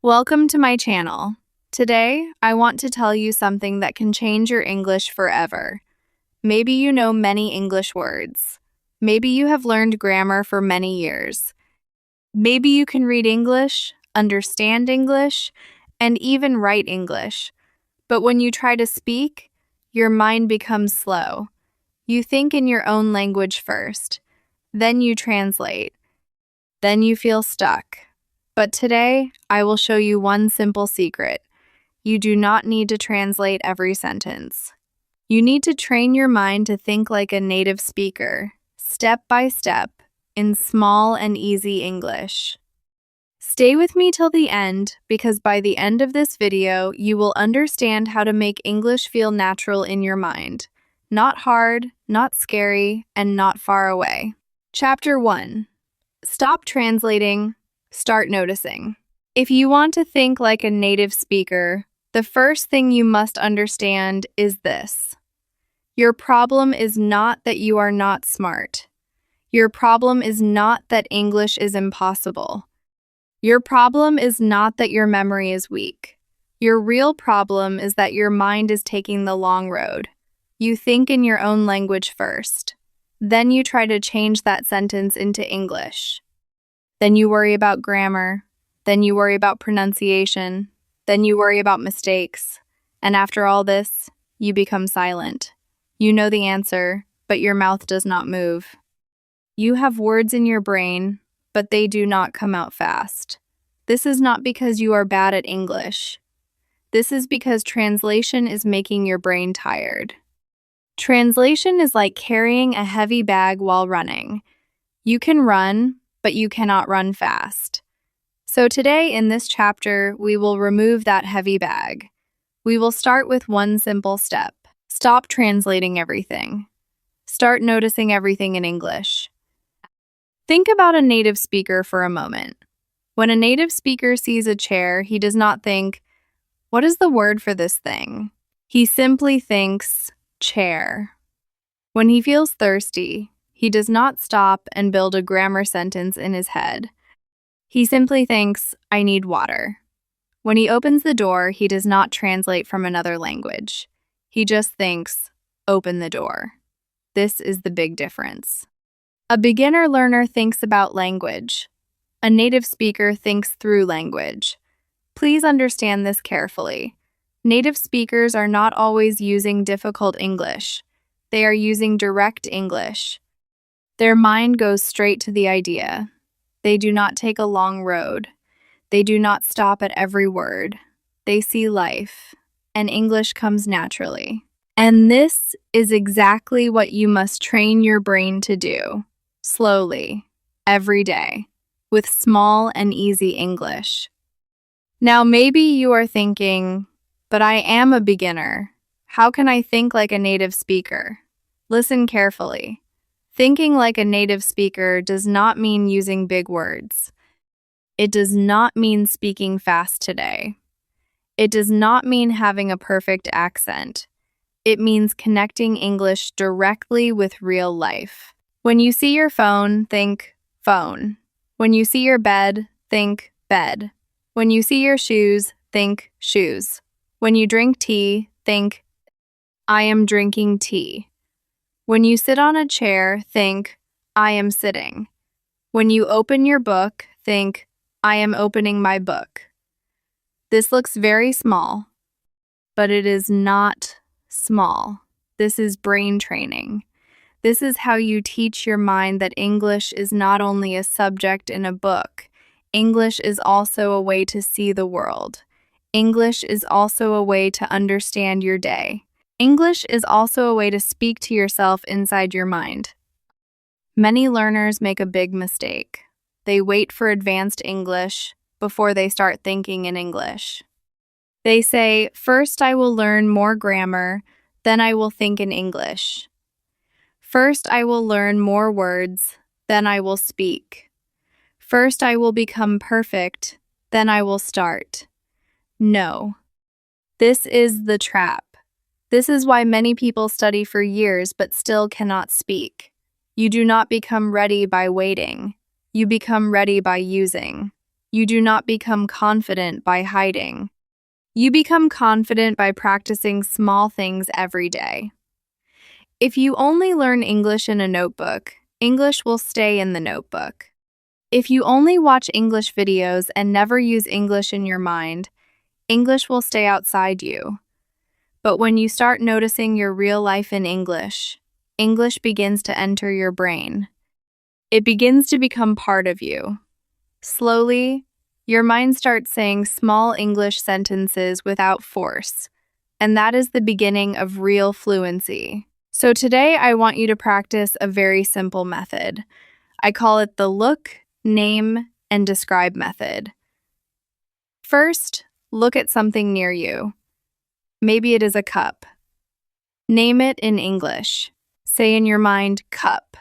Welcome to my channel. Today, I want to tell you something that can change your English forever. Maybe you know many English words. Maybe you have learned grammar for many years. Maybe you can read English, understand English, and even write English. But when you try to speak, your mind becomes slow. You think in your own language first. Then you translate. Then you feel stuck. But today, I will show you one simple secret. You do not need to translate every sentence. You need to train your mind to think like a native speaker, step by step, in small and easy English. Stay with me till the end, because by the end of this video, you will understand how to make English feel natural in your mind. Not hard, not scary, and not far away. Chapter 1. Stop translating. Start noticing. If you want to think like a native speaker, the first thing you must understand is this. Your problem is not that you are not smart. Your problem is not that English is impossible. Your problem is not that your memory is weak. Your real problem is that your mind is taking the long road. You think in your own language first. Then you try to change that sentence into English. Then you worry about grammar. Then you worry about pronunciation. Then you worry about mistakes. And after all this, you become silent. You know the answer, but your mouth does not move. You have words in your brain, but they do not come out fast. This is not because you are bad at English. This is because translation is making your brain tired. Translation is like carrying a heavy bag while running. You can run, but you cannot run fast. So today in this chapter, we will remove that heavy bag. We will start with one simple step. Stop translating everything. Start noticing everything in English. Think about a native speaker for a moment. When a native speaker sees a chair, he does not think, "What is the word for this thing?" He simply thinks, chair. When he feels thirsty, he does not stop and build a grammar sentence in his head. He simply thinks, I need water. When he opens the door, he does not translate from another language. He just thinks, open the door. This is the big difference. A beginner learner thinks about language. A native speaker thinks through language. Please understand this carefully. Native speakers are not always using difficult English. They are using direct English. Their mind goes straight to the idea. They do not take a long road. They do not stop at every word. They see life, and English comes naturally. And this is exactly what you must train your brain to do, slowly, every day, with small and easy English. Now maybe you are thinking, but I am a beginner. How can I think like a native speaker? Listen carefully. Thinking like a native speaker does not mean using big words. It does not mean speaking fast today. It does not mean having a perfect accent. It means connecting English directly with real life. When you see your phone, think phone. When you see your bed, think bed. When you see your shoes, think shoes. When you drink tea, think I am drinking tea. When you sit on a chair, think, I am sitting. When you open your book, think, I am opening my book. This looks very small, but it is not small. This is brain training. This is how you teach your mind that English is not only a subject in a book. English is also a way to see the world. English is also a way to understand your day. English is also a way to speak to yourself inside your mind. Many learners make a big mistake. They wait for advanced English before they start thinking in English. They say, first I will learn more grammar, then I will think in English. First I will learn more words, then I will speak. First I will become perfect, then I will start. No. This is the trap. This is why many people study for years but still cannot speak. You do not become ready by waiting. You become ready by using. You do not become confident by hiding. You become confident by practicing small things every day. If you only learn English in a notebook, English will stay in the notebook. If you only watch English videos and never use English in your mind, English will stay outside you. But when you start noticing your real life in English, English begins to enter your brain. It begins to become part of you. Slowly, your mind starts saying small English sentences without force, and that is the beginning of real fluency. So today I want you to practice a very simple method. I call it the look, name, and describe method. First, look at something near you. Maybe it is a cup. Name it in English. Say in your mind, cup.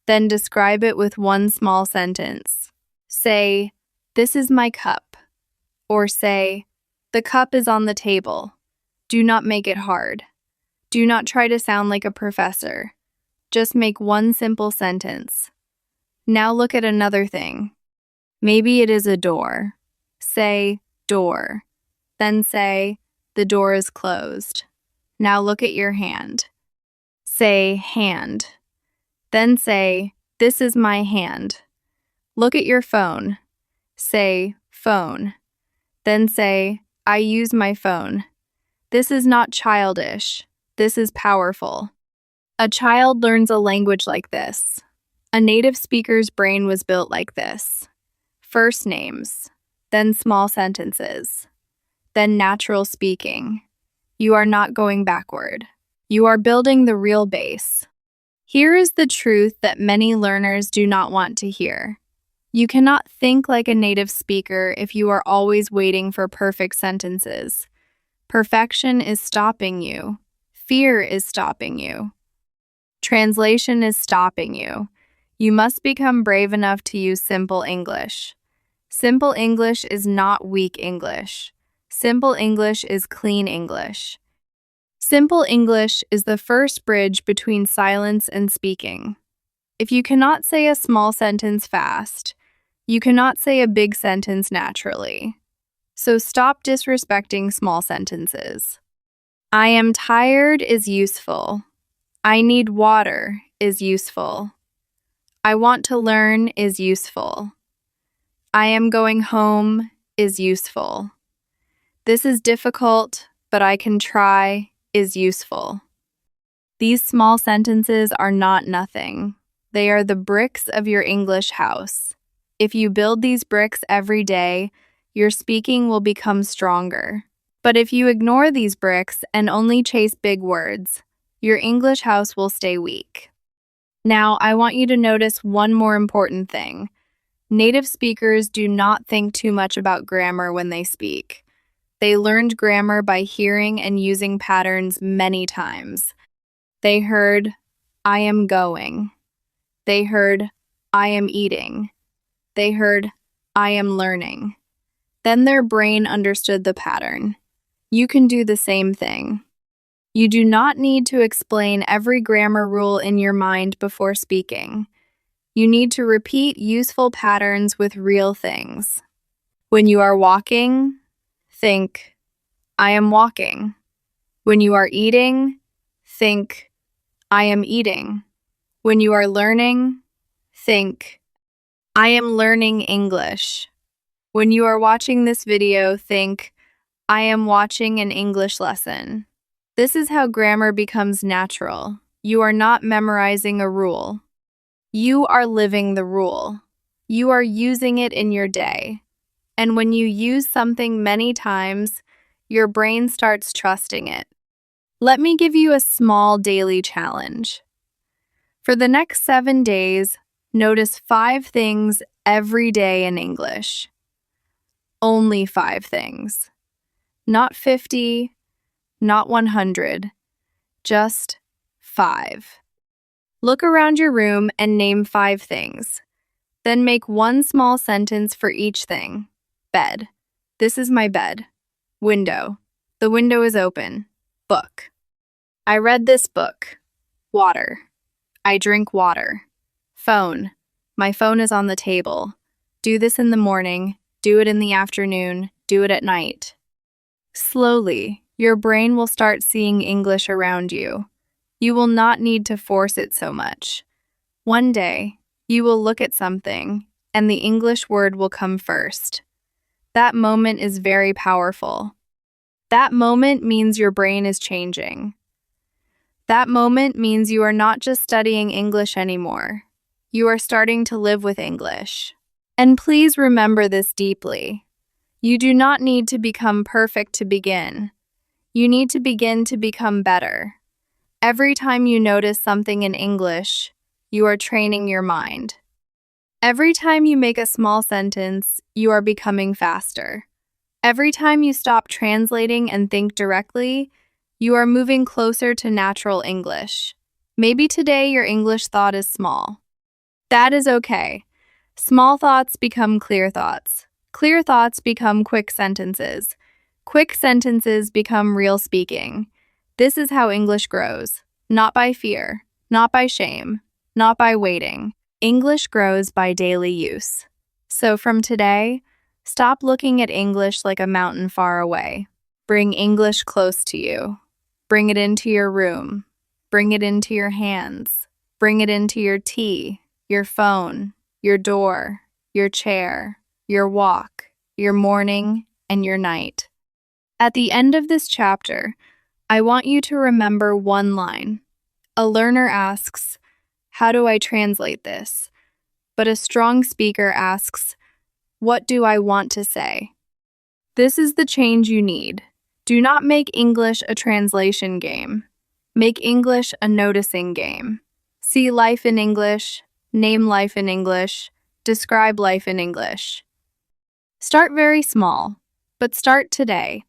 Then describe it with one small sentence. Say, "This is my cup." Or say, "The cup is on the table." Do not make it hard. Do not try to sound like a professor. Just make one simple sentence. Now look at another thing. Maybe it is a door. Say, door. Then say, "The door is closed." Now look at your hand. Say, hand. Then say, "This is my hand." Look at your phone. Say, phone. Then say, "I use my phone." This is not childish. This is powerful. A child learns a language like this. A native speaker's brain was built like this. First names, then small sentences, then natural speaking. You are not going backward. You are building the real base. Here is the truth that many learners do not want to hear. You cannot think like a native speaker if you are always waiting for perfect sentences. Perfection is stopping you. Fear is stopping you. Translation is stopping you. You must become brave enough to use simple English. Simple English is not weak English. Simple English is clean English. Simple English is the first bridge between silence and speaking. If you cannot say a small sentence fast, you cannot say a big sentence naturally. So stop disrespecting small sentences. I am tired is useful. I need water is useful. I want to learn is useful. I am going home is useful. This is difficult, but I can try is useful. These small sentences are not nothing. They are the bricks of your English house. If you build these bricks every day, your speaking will become stronger. But if you ignore these bricks and only chase big words, your English house will stay weak. Now, I want you to notice one more important thing. Native speakers do not think too much about grammar when they speak. They learned grammar by hearing and using patterns many times. They heard, "I am going." They heard, "I am eating." They heard, "I am learning." Then their brain understood the pattern. You can do the same thing. You do not need to explain every grammar rule in your mind before speaking. You need to repeat useful patterns with real things. When you are walking, think, "I am walking." When you are eating, think, "I am eating." When you are learning, think, "I am learning English." When you are watching this video, think, "I am watching an English lesson." This is how grammar becomes natural. You are not memorizing a rule. You are living the rule. You are using it in your day. And when you use something many times, your brain starts trusting it. Let me give you a small daily challenge. For the next 7 days, notice 5 things every day in English. Only 5 things. Not 50, not 100, just 5. Look around your room and name 5 things. Then make one small sentence for each thing. Bed. This is my bed. Window. The window is open. Book. I read this book. Water. I drink water. Phone. My phone is on the table. Do this in the morning, do it in the afternoon, do it at night. Slowly, your brain will start seeing English around you. You will not need to force it so much. One day, you will look at something, and the English word will come first. That moment is very powerful. That moment means your brain is changing. That moment means you are not just studying English anymore. You are starting to live with English. And please remember this deeply. You do not need to become perfect to begin. You need to begin to become better. Every time you notice something in English, you are training your mind. Every time you make a small sentence, you are becoming faster. Every time you stop translating and think directly, you are moving closer to natural English. Maybe today your English thought is small. That is okay. Small thoughts become clear thoughts. Clear thoughts become quick sentences. Quick sentences become real speaking. This is how English grows. Not by fear, not by shame, not by waiting. English grows by daily use. So from today, stop looking at English like a mountain far away. Bring English close to you. Bring it into your room. Bring it into your hands. Bring it into your tea, your phone, your door, your chair, your walk, your morning, and your night. At the end of this chapter, I want you to remember one line. A learner asks, "How do I translate this?" But a strong speaker asks, "What do I want to say?" This is the change you need. Do not make English a translation game. Make English a noticing game. See life in English, name life in English, describe life in English. Start very small, but start today.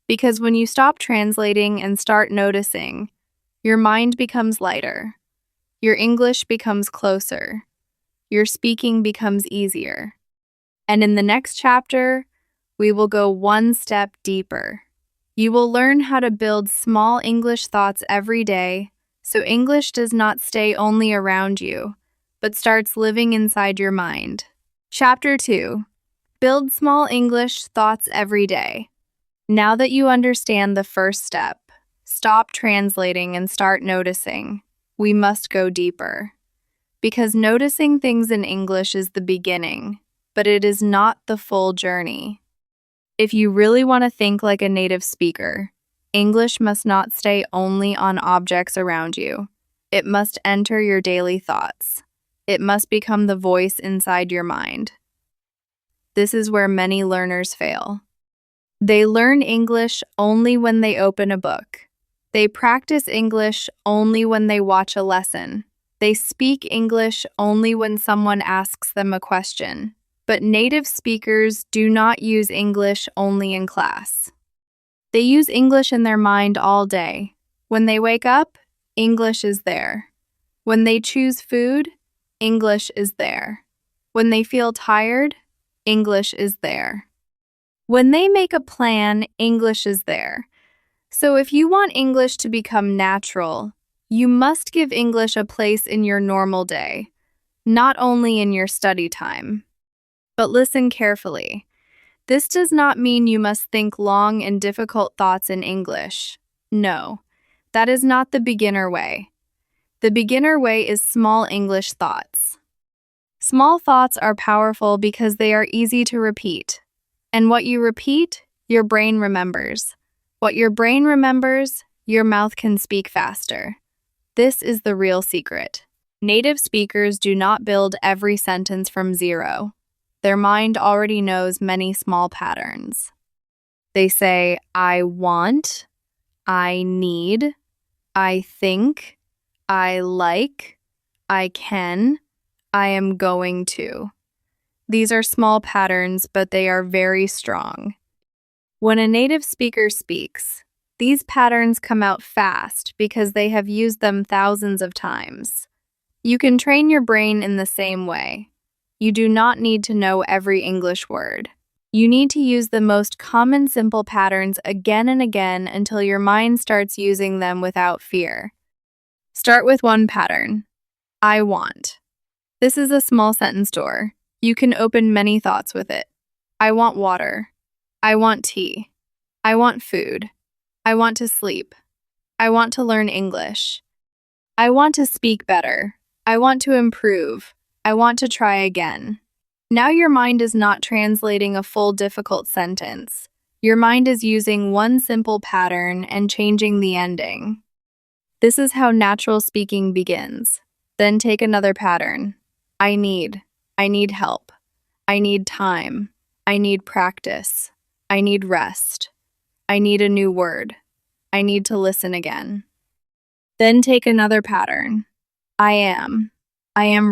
Because when you stop translating and start noticing, your mind becomes lighter. Your English becomes closer. Your speaking becomes easier. And in the next chapter, we will go one step deeper. You will learn how to build small English thoughts every day, so English does not stay only around you, but starts living inside your mind. Chapter 2. Build small English thoughts every day. Now that you understand the first step, stop translating and start noticing, we must go deeper. Because noticing things in English is the beginning, but it is not the full journey. If you really want to think like a native speaker, English must not stay only on objects around you. It must enter your daily thoughts. It must become the voice inside your mind. This is where many learners fail. They learn English only when they open a book. They practice English only when they watch a lesson. They speak English only when someone asks them a question. But native speakers do not use English only in class. They use English in their mind all day. When they wake up, English is there. When they choose food, English is there. When they feel tired, English is there. When they make a plan, English is there. So if you want English to become natural, you must give English a place in your normal day, not only in your study time. But listen carefully. This does not mean you must think long and difficult thoughts in English. No, that is not the beginner way. The beginner way is small English thoughts. Small thoughts are powerful because they are easy to repeat. And what you repeat, your brain remembers. What your brain remembers, your mouth can speak faster. This is the real secret. Native speakers do not build every sentence from zero. Their mind already knows many small patterns. They say, I want, I need, I think, I like, I can, I am going to. These are small patterns, but they are very strong. When a native speaker speaks, these patterns come out fast because they have used them thousands of times. You can train your brain in the same way. You do not need to know every English word. You need to use the most common simple patterns again and again until your mind starts using them without fear. Start with one pattern. I want. This is a small sentence door. You can open many thoughts with it. I want water. I want tea. I want food. I want to sleep. I want to learn English. I want to speak better. I want to improve. I want to try again. Now your mind is not translating a full difficult sentence. Your mind is using one simple pattern and changing the ending. This is how natural speaking begins. Then take another pattern. I need help. I need time. I need practice. I need rest. I need a new word. I need to listen again. Then take another pattern. I am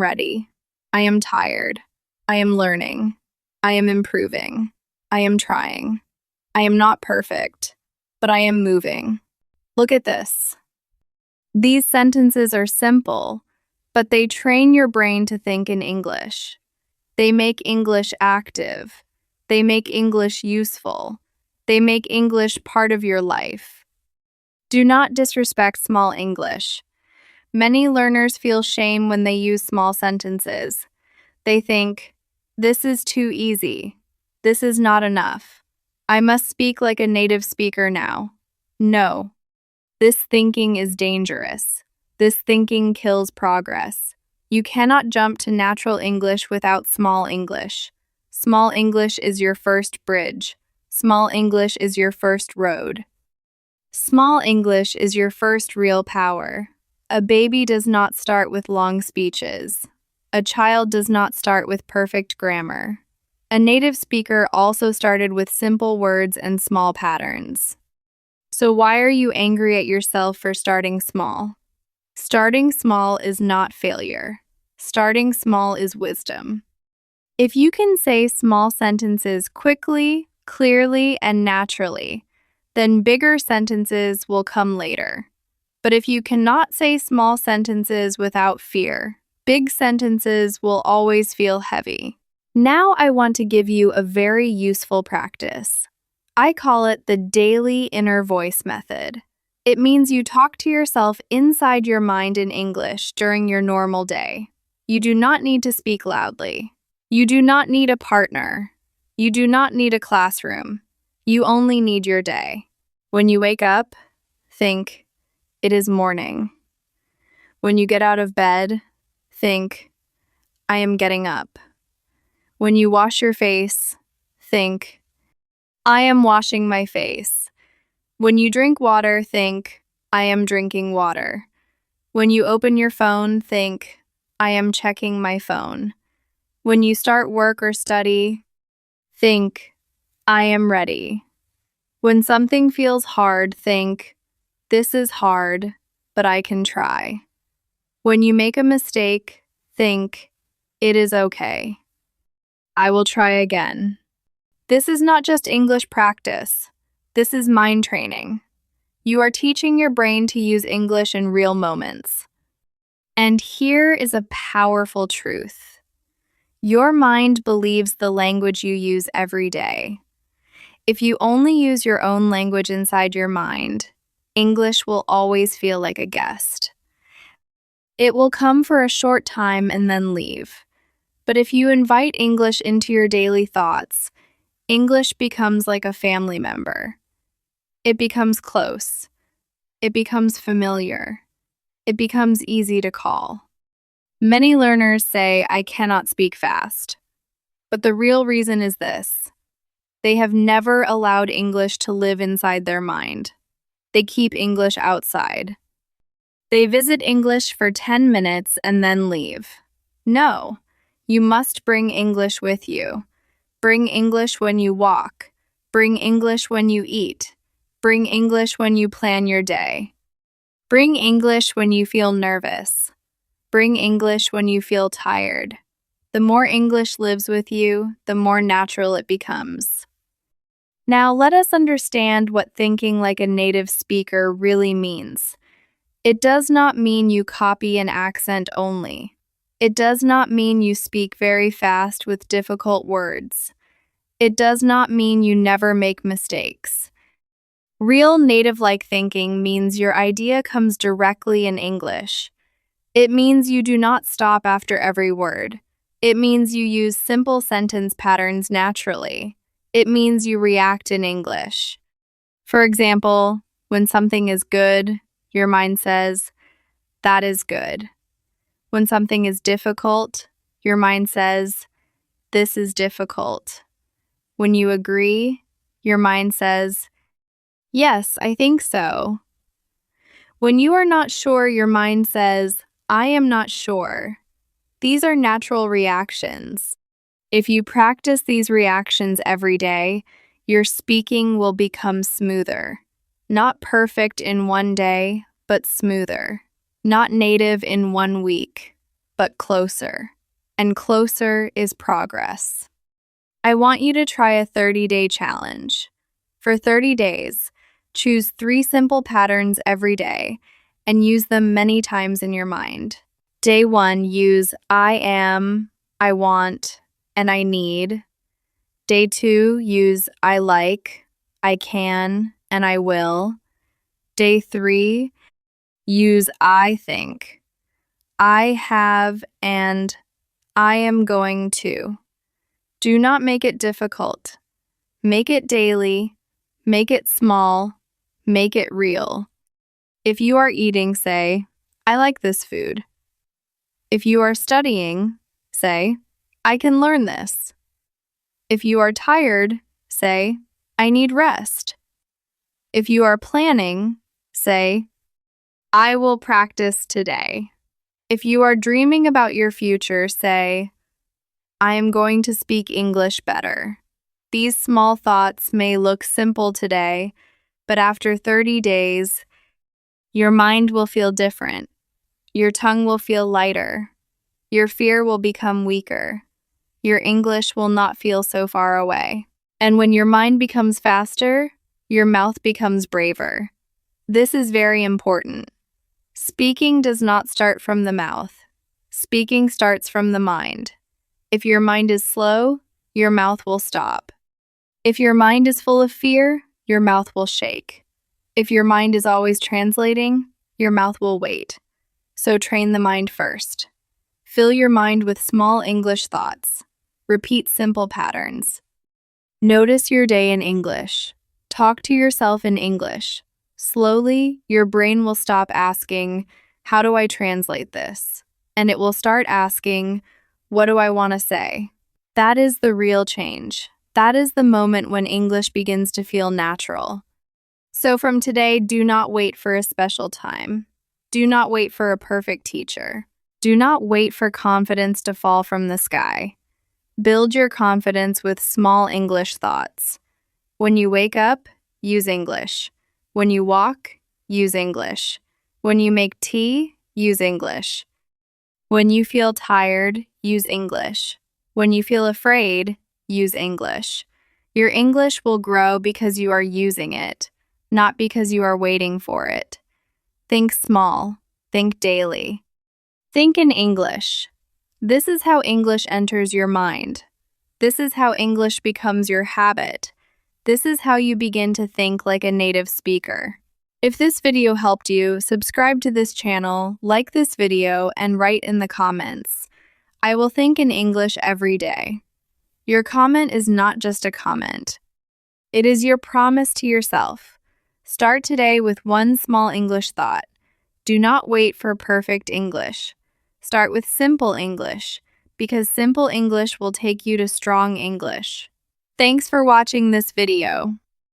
ready. I am tired. I am learning. I am improving. I am trying. I am not perfect, but I am moving. Look at this. These sentences are simple, but they train your brain to think in English. They make English active. They make English useful. They make English part of your life. Do not disrespect small English. Many learners feel shame when they use small sentences. They think, this is too easy. This is not enough. I must speak like a native speaker now. No. This thinking is dangerous. This thinking kills progress. You cannot jump to natural English without small English. Small English is your first bridge. Small English is your first road. Small English is your first real power. A baby does not start with long speeches. A child does not start with perfect grammar. A native speaker also started with simple words and small patterns. So why are you angry at yourself for starting small? Starting small is not failure. Starting small is wisdom. If you can say small sentences quickly, clearly, and naturally, then bigger sentences will come later. But if you cannot say small sentences without fear, big sentences will always feel heavy. Now I want to give you a very useful practice. I call it the daily inner voice method. It means you talk to yourself inside your mind in English during your normal day. You do not need to speak loudly. You do not need a partner. You do not need a classroom. You only need your day. When you wake up, think, it is morning. When you get out of bed, think, I am getting up. When you wash your face, think, I am washing my face. When you drink water, think, I am drinking water. When you open your phone, think, I am checking my phone. When you start work or study, think, I am ready. When something feels hard, think, this is hard, but I can try. When you make a mistake, think, it is okay. I will try again. This is not just English practice. This is mind training. You are teaching your brain to use English in real moments. And here is a powerful truth. Your mind believes the language you use every day. If you only use your own language inside your mind, English will always feel like a guest. It will come for a short time and then leave. But if you invite English into your daily thoughts, English becomes like a family member. It becomes close. It becomes familiar. It becomes easy to call. Many learners say, I cannot speak fast. But the real reason is this. They have never allowed English to live inside their mind. They keep English outside. They visit English for 10 minutes and then leave. No, you must bring English with you. Bring English when you walk. Bring English when you eat. Bring English when you plan your day. Bring English when you feel nervous. Bring English when you feel tired. The more English lives with you, the more natural it becomes. Now let us understand what thinking like a native speaker really means. It does not mean you copy an accent only. It does not mean you speak very fast with difficult words. It does not mean you never make mistakes. Real native-like thinking means your idea comes directly in English. It means you do not stop after every word. It means you use simple sentence patterns naturally. It means you react in English. For example, when something is good, your mind says, that is good. When something is difficult, your mind says, this is difficult. When you agree, your mind says, yes, I think so. When you are not sure, your mind says, I am not sure. These are natural reactions. If you practice these reactions every day, your speaking will become smoother. Not perfect in one day, but smoother. Not native in 1 week, but closer. And closer is progress. I want you to try a 30-day challenge. For 30 days, choose 3 simple patterns every day and use them many times in your mind. Day 1, use I am, I want, and I need. Day 2, use I like, I can, and I will. Day 3, use I think, I have, and I am going to. Do not make it difficult. Make it daily, make it small, make it real. If you are eating, say, I like this food. If you are studying, say, I can learn this. If you are tired, say, I need rest. If you are planning, say, I will practice today. If you are dreaming about your future, say, I am going to speak English better. These small thoughts may look simple today, but after 30 days, your mind will feel different. Your tongue will feel lighter. Your fear will become weaker. Your English will not feel so far away. And when your mind becomes faster, your mouth becomes braver. This is very important. Speaking does not start from the mouth. Speaking starts from the mind. If your mind is slow, your mouth will stop. If your mind is full of fear, your mouth will shake. If your mind is always translating, your mouth will wait. So train the mind first. Fill your mind with small English thoughts. Repeat simple patterns. Notice your day in English. Talk to yourself in English. Slowly, your brain will stop asking, how do I translate this? And it will start asking, what do I want to say? That is the real change. That is the moment when English begins to feel natural. So from today, do not wait for a special time. Do not wait for a perfect teacher. Do not wait for confidence to fall from the sky. Build your confidence with small English thoughts. When you wake up, use English. When you walk, use English. When you make tea, use English. When you feel tired, use English. When you feel afraid, use English. Your English will grow because you are using it, not because you are waiting for it. Think small. Think daily. Think in English. This is how English enters your mind. This is how English becomes your habit. This is how you begin to think like a native speaker. If this video helped you, subscribe to this channel, like this video, and write in the comments. I will think in English every day. Your comment is not just a comment. It is your promise to yourself. Start today with one small English thought. Do not wait for perfect English. Start with simple English, because simple English will take you to strong English. Thanks for watching this video.